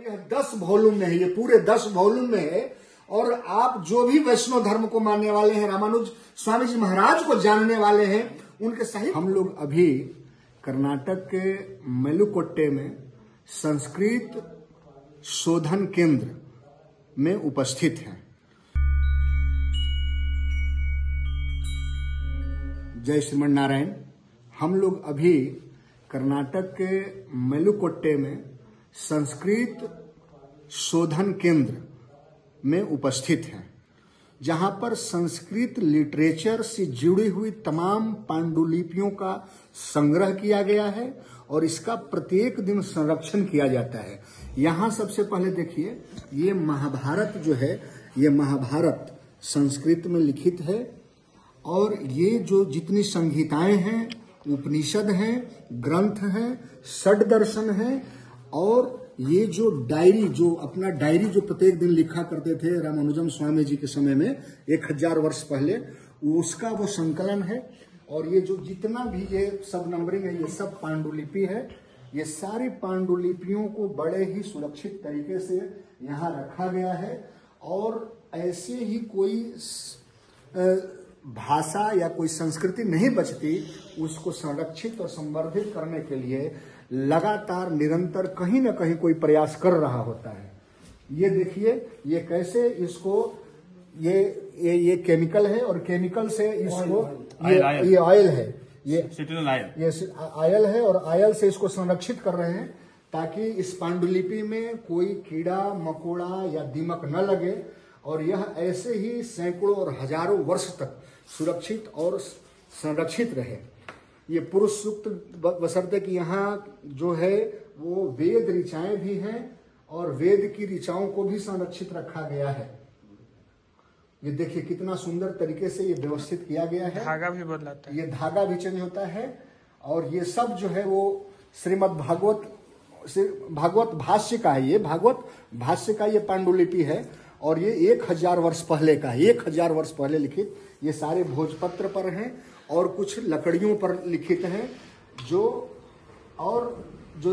यह 10 वॉल्यूम में है, ये पूरे 10 वॉल्यूम में है। और आप जो भी वैष्णव धर्म को मानने वाले हैं, रामानुज स्वामी जी महाराज को जानने वाले हैं, उनके साहित्य। हम लोग अभी कर्नाटक के मेलुकोट्टे में संस्कृत शोधन केंद्र में उपस्थित हैं। जय श्रीमन नारायण। हम लोग अभी कर्नाटक के मेलुकोट्टे में संस्कृत शोधन केंद्र में उपस्थित हैं, जहां पर संस्कृत लिटरेचर से जुड़ी हुई तमाम पांडुलिपियों का संग्रह किया गया है और इसका प्रत्येक दिन संरक्षण किया जाता है। यहाँ सबसे पहले देखिए, ये महाभारत जो है, ये महाभारत संस्कृत में लिखित है। और ये जो जितनी संहिताएं हैं, उपनिषद हैं, ग्रंथ हैं, षड दर्शन हैं, और ये जो डायरी, जो अपना डायरी जो प्रत्येक दिन लिखा करते थे रामानुजम स्वामी जी के समय में 1000 वर्ष पहले, उसका वो संकलन है। और ये जो जितना भी ये सब नंबरिंग है, ये सब पांडुलिपि है। ये सारी पांडुलिपियों को बड़े ही सुरक्षित तरीके से यहाँ रखा गया है। और ऐसे ही कोई भाषा या कोई संस्कृति नहीं बचती, उसको संरक्षित और संवर्धित करने के लिए लगातार निरंतर कहीं ना कहीं कोई प्रयास कर रहा होता है। ये देखिए, ये कैसे इसको ये केमिकल है, और केमिकल से इसको ये ऑयल है, ये ऑयल है, और ऑयल से इसको संरक्षित कर रहे हैं ताकि इस पांडुलिपि में कोई कीड़ा मकोड़ा या दीमक न लगे, और यह ऐसे ही सैकड़ों और हजारों वर्ष तक सुरक्षित और संरक्षित रहे। ये पुरुष सूक्त बशर्ते कि यहाँ जो है वो वेद ऋचाएं भी हैं, और वेद की ऋचाओं को भी संरक्षित रखा गया है। ये देखिए कितना सुंदर तरीके से ये व्यवस्थित किया गया है। धागा भी बदलाता है, ये धागा भी चेंज होता है। और ये सब जो है वो श्रीमद् भागवत भाष्य का है। ये भागवत भाष्य का ये पांडुलिपि है, और ये 1000 वर्ष पहले का, 1000 वर्ष पहले लिखित। ये सारे भोजपत्र पर हैं और कुछ लकड़ियों पर लिखित हैं, जो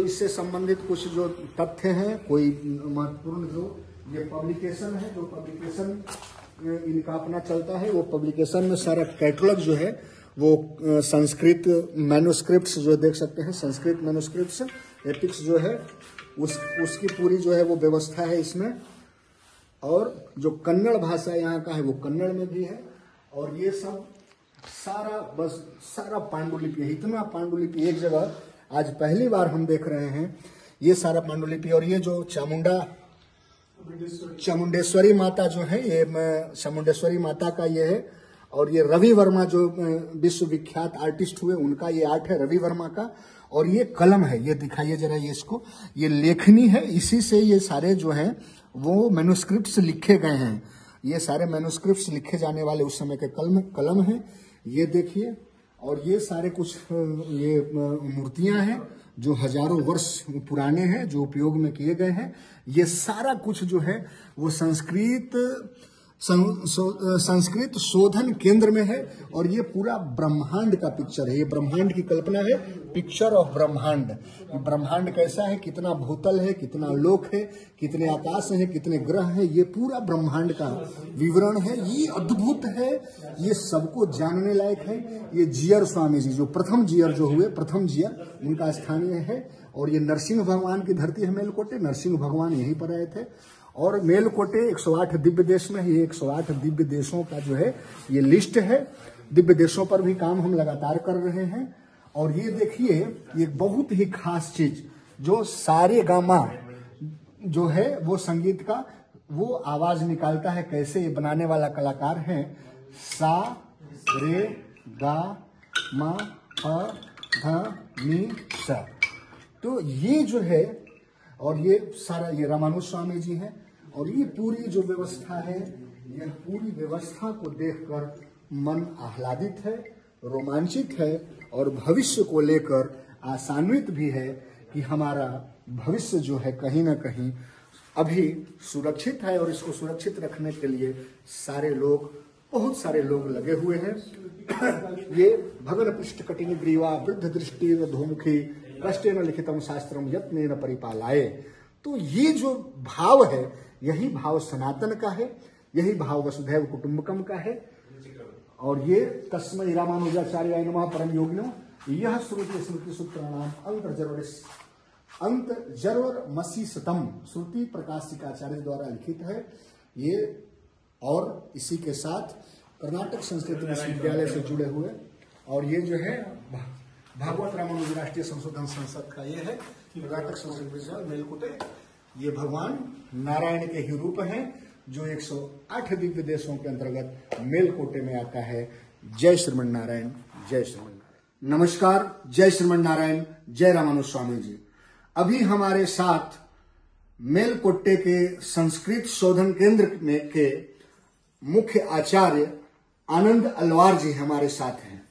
इससे संबंधित कुछ जो तथ्य हैं, कोई महत्वपूर्ण जो ये पब्लिकेशन है, जो पब्लिकेशन इनका अपना चलता है, वो पब्लिकेशन में सारा कैटलॉग जो है वो संस्कृत मैन्युस्क्रिप्ट्स जो देख सकते हैं, संस्कृत मैन्युस्क्रिप्ट्स एपिक्स जो है उसकी पूरी जो है वो व्यवस्था है इसमें। और जो कन्नड़ भाषा यहाँ का है वो कन्नड़ में भी है। और ये सब सारा पांडुलिपि है। इतना पांडुलिपि एक जगह आज पहली बार हम देख रहे हैं, ये सारा पांडुलिपि। और ये जो चामुंडेश्वरी माता जो है, ये चामुंडेश्वरी माता का ये है। और ये रवि वर्मा जो विश्वविख्यात आर्टिस्ट हुए, उनका ये आर्ट है रवि वर्मा का। और ये कलम है, ये दिखाइए जरा, ये इसको, ये लेखनी है, इसी से ये सारे जो हैं वो मैन्युस्क्रिप्ट्स लिखे गए हैं। ये सारे मैन्युस्क्रिप्ट्स लिखे जाने वाले उस समय के कलम हैं, ये देखिए। और ये सारे कुछ ये मूर्तियां हैं जो हजारों वर्ष पुराने हैं, जो उपयोग में किए गए हैं। ये सारा कुछ जो है वो संस्कृत शोधन केंद्र में है। और ये पूरा ब्रह्मांड का पिक्चर है, ये ब्रह्मांड की कल्पना है, पिक्चर ऑफ ब्रह्मांड। ब्रह्मांड कैसा है, कितना भूतल है, कितना लोक है, कितने आकाश है, कितने ग्रह हैं, ये पूरा ब्रह्मांड का विवरण है। ये अद्भुत है, ये सबको जानने लायक है। ये जियर स्वामी जी जो प्रथम जियर जो हुए, प्रथम जियर, उनका स्थानीय है। और ये नरसिंह भगवान की धरती है मेलकोटे, नरसिंह भगवान यहीं पर आए थे। और मेलकोटे 108 दिव्य देश में, ये 108 दिव्य देशों का जो है ये लिस्ट है। दिव्य देशों पर भी काम हम लगातार कर रहे हैं। और ये देखिए, ये बहुत ही खास चीज, जो सारे गामा जो है वो संगीत का वो आवाज निकालता है। कैसे, ये बनाने वाला कलाकार है सा रे गा मा प ध नी सा। तो ये जो है, और ये सारा ये रामानुज स्वामी जी हैं। और ये पूरी जो व्यवस्था है, यह पूरी व्यवस्था को देखकर मन आह्लादित है, रोमांचित है, और भविष्य को लेकर आशान्वित भी है कि हमारा भविष्य जो है कहीं ना कहीं अभी सुरक्षित है। और इसको सुरक्षित रखने के लिए बहुत सारे लोग लगे हुए हैं। ये भगन पृष्ठ कटिनी ग्रीवा वृद्ध दृष्टि धूमुखी कष्टेन लिखितम शास्त्रम यत्नेन परिपालाये। तो ये जो भाव है, यही भाव सनातन का है, यही भाव वसुधैव कुटुंबकम का है। और ये तस्मै रामानुजाचार्याय नमः परम योगिनो यह श्रुति स्मृति सूत्राणाम अंतर्जर्वर मसीसतम श्रुति प्रकाशिकाचार्य द्वारा लिखित है ये। और इसी के साथ कर्नाटक संस्कृत विश्वविद्यालय से जुड़े हुए, और ये जो है भागवत रामानुज राष्ट्रीय संशोधन संसद का ये है कर्नाटक संस्कृत विश्वविद्यालय मेलकोटे। ये भगवान नारायण के ही रूप हैं जो 108 दिव्य देशों के अंतर्गत मेलकोटे में आता है। जय श्रीमन नारायण, जय श्रीमन नारायण। नमस्कार, जय श्रीमन नारायण, जय रामानुज स्वामी जी। अभी हमारे साथ मेलकोटे के संस्कृत शोधन केंद्र में के मुख्य आचार्य आनंद अलवार जी हमारे साथ हैं।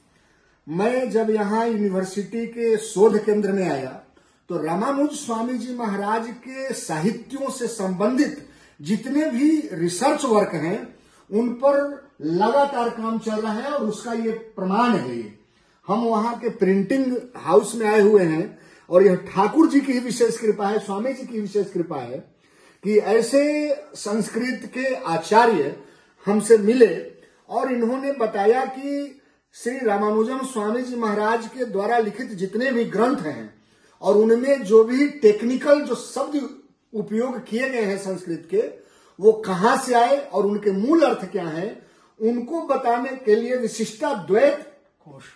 मैं जब यहाँ यूनिवर्सिटी के शोध केंद्र में आया तो रामानुज स्वामी जी महाराज के साहित्यों से संबंधित जितने भी रिसर्च वर्क हैं उन पर लगातार काम चल रहा है, और उसका ये प्रमाण है। ये हम वहां के प्रिंटिंग हाउस में आए हुए हैं, और यह ठाकुर जी की ही विशेष कृपा है, स्वामी जी की विशेष कृपा है कि ऐसे संस्कृत के आचार्य हमसे मिले और इन्होंने बताया कि श्री रामानुजम स्वामी जी महाराज के द्वारा लिखित जितने भी ग्रंथ हैं और उनमें जो भी टेक्निकल जो शब्द उपयोग किए गए हैं संस्कृत के, वो कहां से आए और उनके मूल अर्थ क्या है, उनको बताने के लिए विशिष्टाद्वैत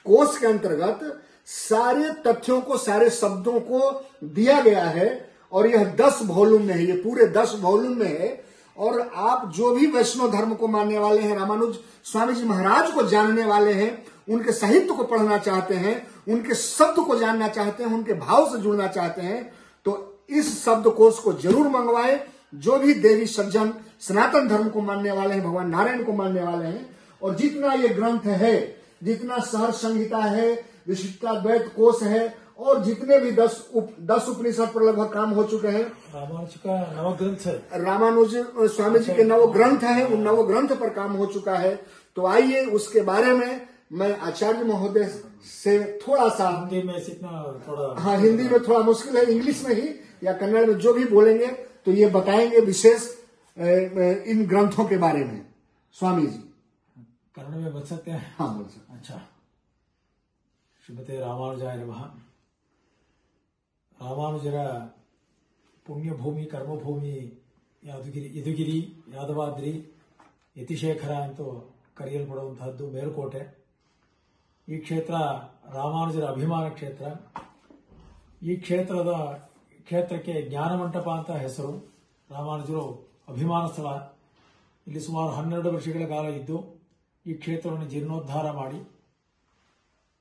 कोश के अंतर्गत सारे तथ्यों को, सारे शब्दों को दिया गया है। और यह 10 वॉल्यूम में है, ये पूरे 10 वॉल्यूम में है। और आप जो भी वैष्णव धर्म को मानने वाले हैं, रामानुज स्वामी जी महाराज को जानने वाले हैं, उनके साहित्य को पढ़ना चाहते हैं, उनके शब्द को जानना चाहते हैं, उनके भाव से जुड़ना चाहते हैं, तो इस शब्दकोश को जरूर मंगवाएं। जो भी देवी सज्जन सनातन धर्म को मानने वाले हैं, भगवान नारायण को मानने वाले हैं, और जितना ये ग्रंथ है, जितना सहर्ष संहिता है, विशिष्टाद्वैत कोश है, और जितने भी 10 उपनिषद पर लगभग काम हो चुके हैं। रामानुज का नवग्रंथ है, रामानुज स्वामी जी के नवग्रंथ है, उन नवग्रंथ पर काम हो चुका है। तो आइए उसके बारे में मैं आचार्य महोदय से थोड़ा सा हिंदी में इतना थोड़ा, हाँ हिंदी में थोड़ा मुश्किल है, इंग्लिश में ही या कन्नड़ में जो भी बोलेंगे तो ये बताएंगे विशेष इन ग्रंथों के बारे में। स्वामी जी कन्नड़ में बता सकते हैं? हाँ बोल सकते। अच्छा। ಶ್ರೀಮತೆ ರಾಮಾನುಜಾಯ ನಮಃ. ರಾಮಾನುಜರ ಪುಣ್ಯಭೂಮಿ ಕರ್ಮಭೂಮಿ ಯದುಗಿರಿ ಯಾದವಾದ್ರಿ ಯತಿಶೇಖರ ಅಂತೂ ಕರೆಯಲ್ಪಡುವಂತಹದ್ದು ಮೇಲುಕೋಟೆ. ಈ ಕ್ಷೇತ್ರ ರಾಮಾನುಜರ ಅಭಿಮಾನ ಕ್ಷೇತ್ರ. ಈ ಕ್ಷೇತ್ರಕ್ಕೆ ಜ್ಞಾನಮಂಟಪ ಅಂತ ಹೆಸರು. ರಾಮಾನುಜರು ಅಭಿಮಾನ ಸ್ಥಳ. ಇಲ್ಲಿ ಸುಮಾರು 12 ವರ್ಷಗಳ ಕಾಲ ಇದ್ದು ಈ ಕ್ಷೇತ್ರವನ್ನು ಜೀರ್ಣೋದ್ಧಾರ ಮಾಡಿ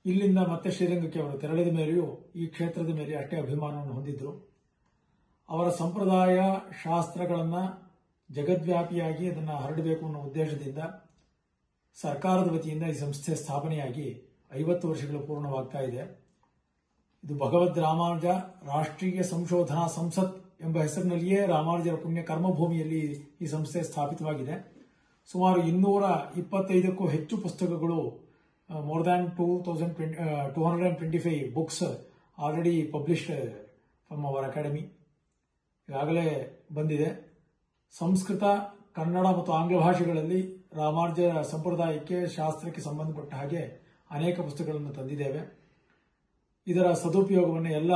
ಇಲ್ಲಿಂದ ಮತ್ತೆ ಶ್ರೀರಂಗಕ್ಕೆ ಅವರು ತೆರಳಿದ ಮೇಲೆಯೂ ಈ ಕ್ಷೇತ್ರದ ಮೇಲೆ ಅಷ್ಟೇ ಅಭಿಮಾನವನ್ನು ಹೊಂದಿದ್ರು. ಅವರ ಸಂಪ್ರದಾಯ ಶಾಸ್ತ್ರಗಳನ್ನು ಜಗದ್ವ್ಯಾಪಿಯಾಗಿ ಅದನ್ನು ಹರಡಬೇಕು ಅನ್ನೋ ಉದ್ದೇಶದಿಂದ ಸರ್ಕಾರದ ವತಿಯಿಂದ ಈ ಸಂಸ್ಥೆ ಸ್ಥಾಪನೆಯಾಗಿ 50 ವರ್ಷಗಳು ಪೂರ್ಣವಾಗ್ತಾ ಇದೆ. ಇದು ಭಗವದ್ ರಾಮಾನುಜ ರಾಷ್ಟ್ರೀಯ ಸಂಶೋಧನಾ ಸಂಸತ್ ಎಂಬ ಹೆಸರಿನಲ್ಲಿಯೇ ರಾಮಾನುಜರ ಪುಣ್ಯ ಕರ್ಮಭೂಮಿಯಲ್ಲಿ ಈ ಸಂಸ್ಥೆ ಸ್ಥಾಪಿತವಾಗಿದೆ. ಸುಮಾರು 225ಕ್ಕೂ ಹೆಚ್ಚು ಪುಸ್ತಕಗಳು, more than 225 books already published from our academy ಈಗಾಗಲೇ ಬಂದಿದೆ. ಸಂಸ್ಕೃತ, ಕನ್ನಡ ಮತ್ತು ಆಂಗ್ಲ ಭಾಷೆಗಳಲ್ಲಿ ರಾಮಾನುಜ ಸಂಪ್ರದಾಯಕ್ಕೆ, ಶಾಸ್ತ್ರಕ್ಕೆ ಸಂಬಂಧಪಟ್ಟ ಹಾಗೆ ಅನೇಕ ಪುಸ್ತಕಗಳನ್ನು ತಂದಿದ್ದೇವೆ. ಇದರ ಸದುಪಯೋಗವನ್ನು ಎಲ್ಲ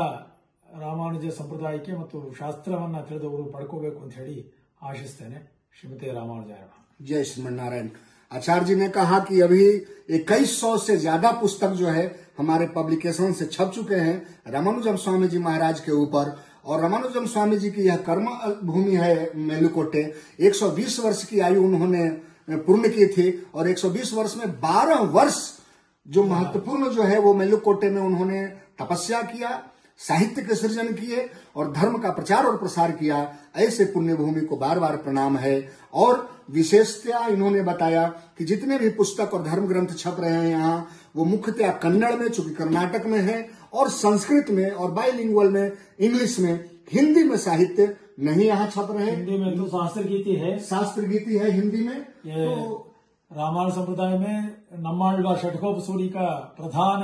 ರಾಮಾನುಜ ಸಂಪ್ರದಾಯಕ್ಕೆ ಮತ್ತು ಶಾಸ್ತ್ರವನ್ನು ತಿಳಿದವರು ಪಡ್ಕೋಬೇಕು ಅಂತ ಹೇಳಿ ಆಶಿಸ್ತೇನೆ. ಶ್ರೀಮತಿ ರಾಮಾನುಜಾಯ. जय श्रीमन नारायण. आचार्य जी ने कहा कि अभी 2100 से ज्यादा पुस्तक जो है हमारे पब्लिकेशन से छप चुके हैं रामानुजम स्वामी जी महाराज के ऊपर. और रामानुजम स्वामी जी की यह कर्म भूमि है मेलुकोटे. 120 वर्ष की आयु उन्होंने पूर्ण की थी, और 120 वर्ष में 12 वर्ष जो महत्वपूर्ण जो है वो मेलुकोटे में उन्होंने तपस्या किया, साहित्य के सृजन किए और धर्म का प्रचार और प्रसार किया. ऐसे पुण्य भूमि को बार बार प्रणाम है. और विशेषतया इन्होंने बताया कि जितने भी पुस्तक और धर्म ग्रंथ छप रहे हैं यहाँ, वो मुख्यतया कन्नड़ में, चूंकि कर्नाटक में है, और संस्कृत में और बाइलिंगुअल में, इंग्लिश में, हिंदी में साहित्य नहीं यहाँ छप रहे हैं. हिंदी में तो शास्त्र गीति है हिंदी में. तो रामायण संप्रदाय में नम्माழ்வார் षट्कोप सूरी का प्रधान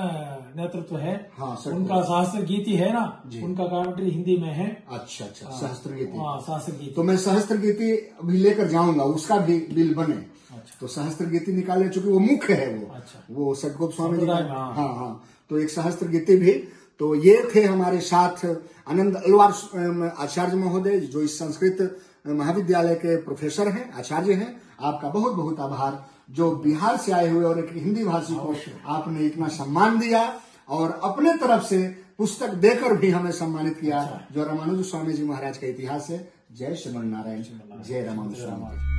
नेतृत्व है। हाँ, सर। उनका सहस्त्र गीति है ना, जी। उनका कमेंट्री हिंदी में है। अच्छा अच्छा, सहस्त्र गीति। हाँ, सहस्त्र गीति। तो मैं सहस्त्र गीति अभी लेकर जाऊंगा, उसका भी बिल बने। अच्छा। तो सहस्त्र गीति निकाले, चूंकि वो मुख्य है वो। अच्छा। वो सदगुप्त स्वामी जी का। संप्रदाय में, हाँ। हाँ हाँ, तो एक सहस्त्र गीति भी। तो ये थे हमारे साथ आनंद अलवार आचार्य महोदय, जो इस संस्कृत महाविद्यालय के प्रोफेसर हैं, आचार्य हैं। आपका बहुत बहुत आभार, जो बिहार से आए हुए और एक हिंदी भाषी को आपने इतना सम्मान दिया और अपने तरफ से पुस्तक देकर भी हमें सम्मानित किया। जो रामानुज स्वामी जी महाराज का इतिहास है। जय श्रीमन नारायण, जय रामानुज स्वामी।